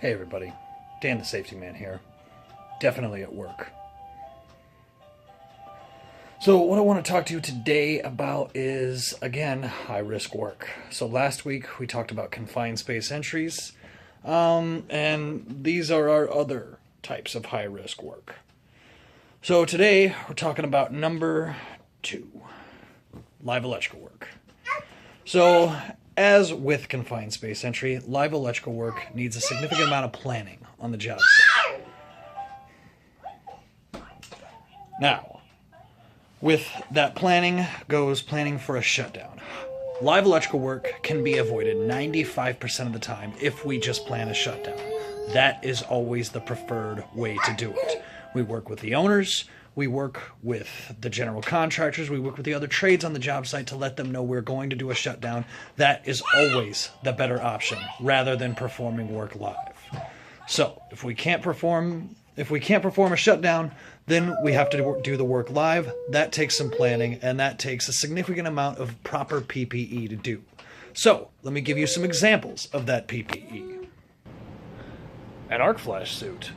Hey everybody, Dan the Safety Man here. Definitely at work. So what I want to talk to you today about is, again, high-risk work. So last week we talked about confined space entries, and these are our other types of high-risk work. So today we're talking about number 2, live electrical work. So as with confined space entry, live electrical work needs a significant amount of planning on the job site. Now, with that planning goes planning for a shutdown. Live electrical work can be avoided 95% of the time if we just plan a shutdown. That is always the preferred way to do it. We work with the owners, we work with the general contractors, we work with the other trades on the job site to let them know we're going to do a shutdown. That is always the better option rather than performing work live. So if we can't perform a shutdown, then we have to do the work live. That takes some planning, and that takes a significant amount of proper PPE to do. So let me give you some examples of that PPE. An arc flash suit.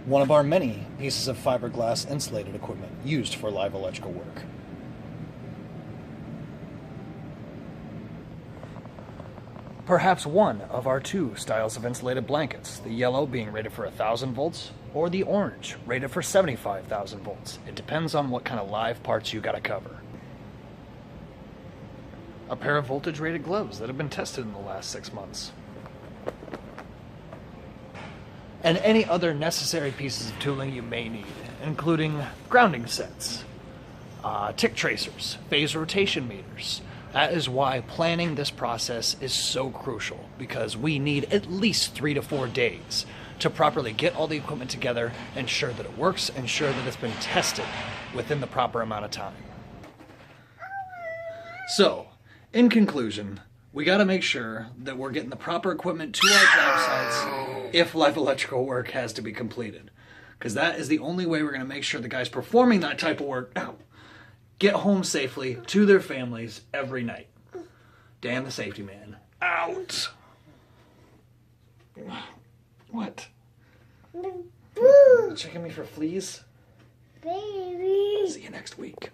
One of our many pieces of fiberglass insulated equipment used for live electrical work. Perhaps one of our 2 styles of insulated blankets, the yellow being rated for 1,000 volts, or the orange rated for 75,000 volts. It depends on what kind of live parts you gotta cover. A pair of voltage rated gloves that have been tested in the last 6 months. And any other necessary pieces of tooling you may need, including grounding sets, tick tracers, phase rotation meters. That is why planning this process is so crucial, because we need at least 3 to 4 days to properly get all the equipment together, ensure that it works, ensure that it's been tested within the proper amount of time. So, in conclusion, we got to make sure that we're getting the proper equipment to our job sites if live electrical work has to be completed. Because that is the only way we're going to make sure the guys performing that type of work get home safely to their families every night. Dan the Safety Man, out. What? Checking me for fleas? Baby. See you next week.